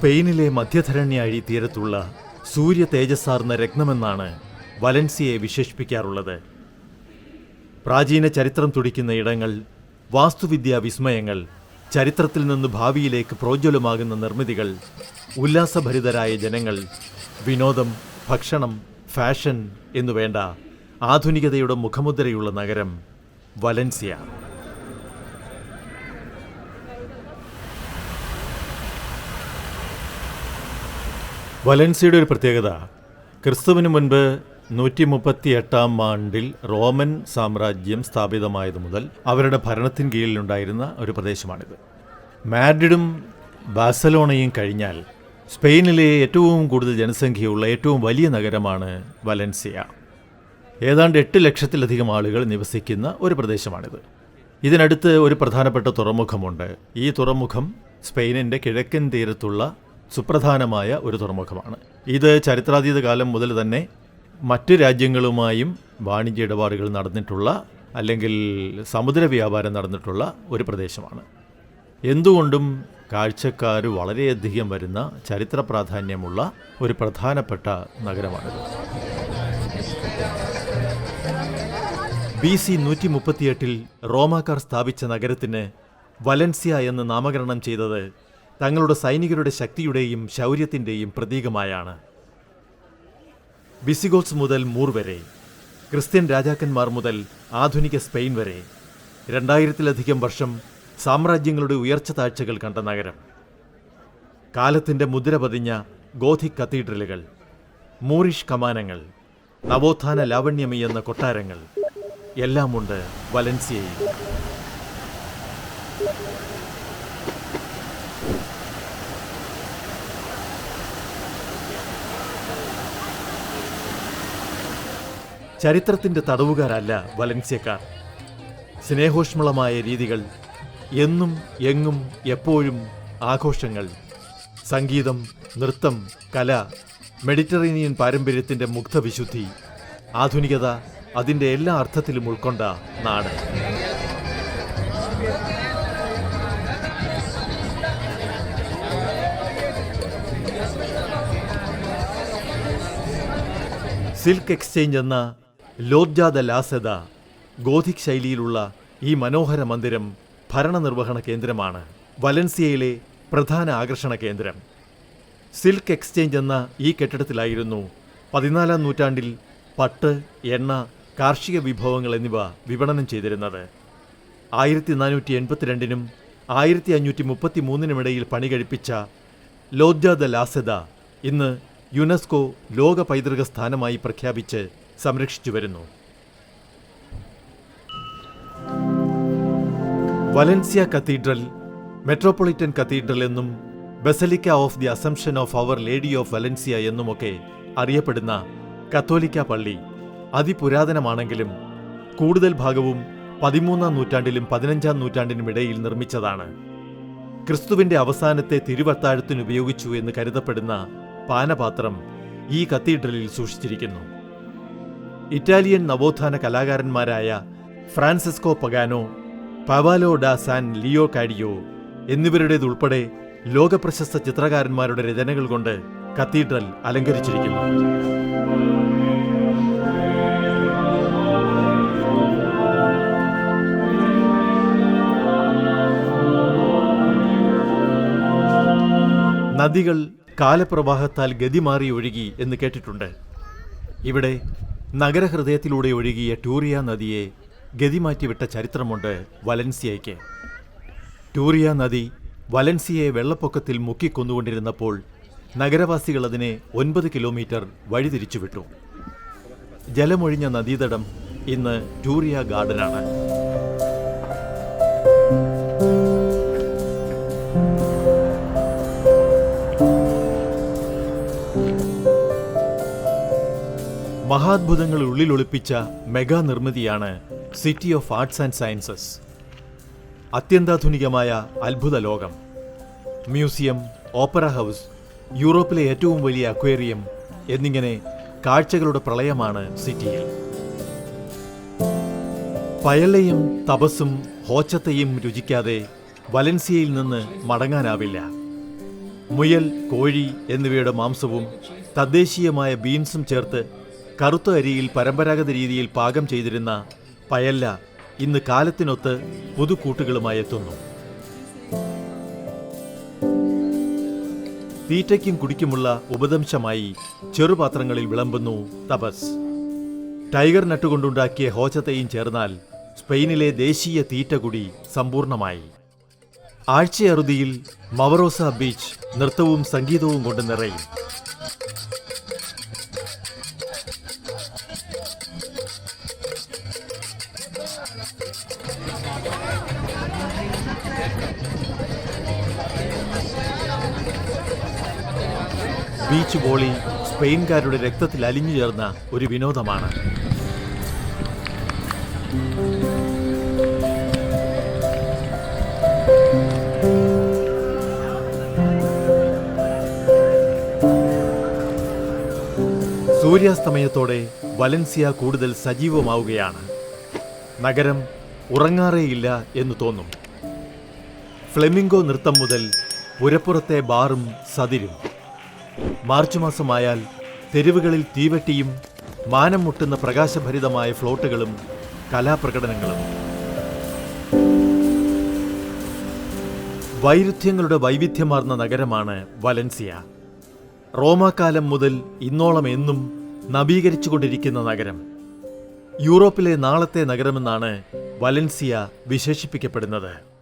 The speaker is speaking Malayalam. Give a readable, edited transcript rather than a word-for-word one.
സ്പെയിനിലെ മധ്യധരണ്യാഴി തീരത്തുള്ള സൂര്യ തേജസ്സാർന്ന രത്നമെന്നാണ് വലൻസിയയെ വിശേഷിപ്പിക്കാറുള്ളത്. പ്രാചീന ചരിത്രം തുടിക്കുന്ന ഇടങ്ങൾ, വാസ്തുവിദ്യാ വിസ്മയങ്ങൾ, ചരിത്രത്തിൽ നിന്ന് ഭാവിയിലേക്ക് പ്രോജ്വലമാകുന്ന നിർമ്മിതികൾ, ഉല്ലാസഭരിതരായ ജനങ്ങൾ, വിനോദം, ഭക്ഷണം, ഫാഷൻ എന്നുവേണ്ട ആധുനികതയുടെ മുഖമുദ്രയുള്ള നഗരം വലൻസിയ. വലൻസിയയുടെ ഒരു പ്രത്യേകത, ക്രിസ്തുവിന് മുൻപ് 138 ആണ്ടിൽ റോമൻ സാമ്രാജ്യം സ്ഥാപിതമായതു മുതൽ അവരുടെ ഭരണത്തിന് കീഴിലുണ്ടായിരുന്ന ഒരു പ്രദേശമാണിത്. മാഡ്രിഡും ബാഴ്സലോണയും കഴിഞ്ഞാൽ സ്പെയിനിലെ ഏറ്റവും കൂടുതൽ ജനസംഖ്യയുള്ള ഏറ്റവും വലിയ നഗരമാണ് വലൻസിയ. ഏതാണ്ട് 8 ലക്ഷത്തിലധികം ആളുകൾ നിവസിക്കുന്ന ഒരു പ്രദേശമാണിത്. ഇതിനടുത്ത് ഒരു പ്രധാനപ്പെട്ട തുറമുഖമുണ്ട്. ഈ തുറമുഖം സ്പെയിനിൻ്റെ കിഴക്കൻ തീരത്തുള്ള സുപ്രധാനമായ ഒരു തുറമുഖമാണ്. ഇത് ചരിത്രാതീത കാലം മുതൽ തന്നെ മറ്റ് രാജ്യങ്ങളുമായും വാണിജ്യ ഇടപാടുകൾ നടന്നിട്ടുള്ള, അല്ലെങ്കിൽ സമുദ്ര വ്യാപാരം നടന്നിട്ടുള്ള ഒരു പ്രദേശമാണ്. എന്തുകൊണ്ടും കാഴ്ചക്കാർ വളരെയധികം വരുന്ന ചരിത്ര പ്രാധാന്യമുള്ള ഒരു പ്രധാനപ്പെട്ട നഗരമാണിത്. BC 138 റോമാക്കാർ സ്ഥാപിച്ച നഗരത്തിന് വലൻസിയ എന്ന് നാമകരണം ചെയ്തത് തങ്ങളുടെ സൈനികരുടെ ശക്തിയുടെയും ശൗര്യത്തിൻ്റെയും പ്രതീകമായാണ്. വിസിഗോത്സ് മുതൽ മൂർ വരെ, ക്രിസ്ത്യൻ രാജാക്കന്മാർ മുതൽ ആധുനിക സ്പെയിൻ വരെ 2000-ലധികം വർഷം സാമ്രാജ്യങ്ങളുടെ ഉയർച്ച താഴ്ചകൾ കണ്ട നഗരം. കാലത്തിൻ്റെ മുദ്ര പതിഞ്ഞ ഗോഥിക് കത്തീഡ്രലുകൾ, മൂറിഷ് കമാനങ്ങൾ, നവോത്ഥാന ലാവണ്യമീയെന്ന കൊട്ടാരങ്ങൾ എല്ലാമുണ്ട് വലൻസിയയിൽ. ചരിത്രത്തിൻ്റെ തടവുകാരല്ല വലൻസിയക്കാർ. സ്നേഹോഷ്മളമായ രീതികൾ, എന്നും എങ്ങും എപ്പോഴും ആഘോഷങ്ങൾ, സംഗീതം, നൃത്തം, കല, മെഡിറ്ററേനിയൻ പാരമ്പര്യത്തിൻ്റെ മുഗ്ധവിശുദ്ധി, ആധുനികത അതിൻ്റെ എല്ലാ അർത്ഥത്തിലും ഉൾക്കൊണ്ട നാട്. സിൽക്ക് എക്സ്ചേഞ്ച് എന്ന ലോഡ്ജ ദ ലാസെദ ഗോഥിക് ശൈലിയിലുള്ള ഈ മനോഹര മന്ദിരം ഭരണനിർവഹണ കേന്ദ്രമാണ്. വലൻസിയയിലെ പ്രധാന ആകർഷണ കേന്ദ്രം. സിൽക്ക് എക്സ്ചേഞ്ച് എന്ന ഈ കെട്ടിടത്തിലായിരുന്നു 14-ാം നൂറ്റാണ്ടിൽ പട്ട്, എണ്ണ, കാർഷിക വിഭവങ്ങൾ എന്നിവ വിപണനം ചെയ്തിരുന്നത്. 1482-നും 1533-നും ഇടയിൽ പണി കഴിപ്പിച്ച ലോഡ്ജ ദ ലാസെദ ഇന്ന് യുനെസ്കോ ലോക പൈതൃക സ്ഥാനമായി പ്രഖ്യാപിച്ച് സംരക്ഷിച്ചു വരുന്നു. വലൻസിയ കത്തീഡ്രൽ, മെട്രോപൊളിറ്റൻ കത്തീഡ്രൽ എന്നും basilica of the assumption of our lady of Valencia എന്നുമൊക്കെ അറിയപ്പെടുന്ന കത്തോലിക്ക പള്ളി അതിപുരാതനമാണെങ്കിലും കൂടുതൽ ഭാഗവും 13-ാം നൂറ്റാണ്ടിലും 15-ാം നൂറ്റാണ്ടിനും ഇടയിൽ നിർമ്മിച്ചതാണ്. ക്രിസ്തുവിൻ്റെ അവസാനത്തെ തിരുവത്താഴത്തിന് ഉപയോഗിച്ചു എന്ന് കരുതപ്പെടുന്ന പാനപാത്രം ഈ കത്തീഡ്രലിൽ സൂക്ഷിച്ചിരിക്കുന്നു. ഇറ്റാലിയൻ നവോത്ഥാന കലാകാരന്മാരായ ഫ്രാൻസിസ്കോ പഗാനോ, പവാലോ ഡാ സാൻ ലിയോ കാഡിയോ എന്നിവരുടേതുൾപ്പെടെ ലോകപ്രശസ്ത ചിത്രകാരന്മാരുടെ രചനകൾ കൊണ്ട് കത്തീഡ്രൽ അലങ്കരിച്ചിരിക്കുന്നു. നദികൾ കാലപ്രവാഹത്താൽ ഗതിമാറി ഒഴുകി എന്ന് കേട്ടിട്ടുണ്ട്. ഇവിടെ നഗരഹൃദയത്തിലൂടെ ഒഴുകിയ ടൂറിയ നദിയെ ഗതിമാറ്റിവിട്ട ചരിത്രമുണ്ട് വലൻസിയയ്ക്ക്. ടൂറിയ നദി വലൻസിയയെ വെള്ളപ്പൊക്കത്തിൽ മുക്കിക്കൊന്നുകൊണ്ടിരുന്നപ്പോൾ നഗരവാസികൾ അതിനെ 9 കിലോമീറ്റർ വഴിതിരിച്ചുവിട്ടു. ജലമൊഴിഞ്ഞ നദീതടം ഇന്ന് ടൂറിയ ഗാർഡനാണ്. മഹാത്ഭുതങ്ങൾ ഉള്ളിലൊളിപ്പിച്ച മെഗാ നിർമ്മിതിയാണ് city of arts and sciences. അത്യന്താധുനികമായ അത്ഭുത ലോകം, മ്യൂസിയം, ഓപ്പറ ഹൗസ്, യൂറോപ്പിലെ ഏറ്റവും വലിയ അക്വേറിയം എന്നിങ്ങനെ കാഴ്ചകളുടെ പ്രളയമാണ് സിറ്റിയിൽ. പയലയും തപസ്സും ഹോച്ചത്തെയും രുചിക്കാതെ വലൻസിയയിൽ നിന്ന് മടങ്ങാനാവില്ല. മുയൽ, കോഴി എന്നിവയുടെ മാംസവും തദ്ദേശീയമായ ബീൻസും ചേർത്ത് കറുത്ത അരിയിൽ പരമ്പരാഗത രീതിയിൽ പാകം ചെയ്തിരുന്ന പയല്ല ഇന്ന് കാലത്തിനൊത്ത് പുതുകൂട്ടുകളുമായി എത്തുന്നു. തീറ്റയ്ക്കും കുടിക്കുമുള്ള ഉപദംശമായി ചെറുപാത്രങ്ങളിൽ വിളമ്പുന്നു തപസ്. ടൈഗർ നട്ടുകൊണ്ടുണ്ടാക്കിയ ഹോച്ചത്തെയും ചേർന്നാൽ സ്പെയിനിലെ ദേശീയ തീറ്റ കൂടി സമ്പൂർണമായി. ആഴ്ചയറുതിയിൽ മവറോസ ബീച്ച് നൃത്തവും സംഗീതവും കൊണ്ട് നിറയും. ബീച്ച് വോളി സ്പെയിൻകാരുടെ രക്തത്തിൽ അലിഞ്ഞു ചേർന്ന ഒരു വിനോദമാണ്. സൂര്യാസ്തമയത്തോടെ വലൻസിയ കൂടുതൽ സജീവമാവുകയാണ്. നഗരം ഉറങ്ങാറേയില്ല എന്ന് തോന്നും. ഫ്ലെമിംഗോ നൃത്തം മുതൽ പുരപ്പുറത്തെ ബാറും സതിരും. മാർച്ച് മാസമായാൽ തെരുവുകളിൽ തീവെട്ടിയും മാനം മുട്ടുന്ന പ്രകാശഭരിതമായ ഫ്ലോട്ടുകളും കലാപ്രകടനങ്ങളും. വൈരുദ്ധ്യങ്ങളുടെ വൈവിധ്യമാർന്ന നഗരമാണ് വലൻസിയ. റോമാക്കാലം മുതൽ ഇന്നോളം എന്നും നവീകരിച്ചുകൊണ്ടിരിക്കുന്ന നഗരം. യൂറോപ്പിലെ നാളത്തെ നഗരമെന്നാണ് വലൻസിയ വിശേഷിപ്പിക്കപ്പെടുന്നത്.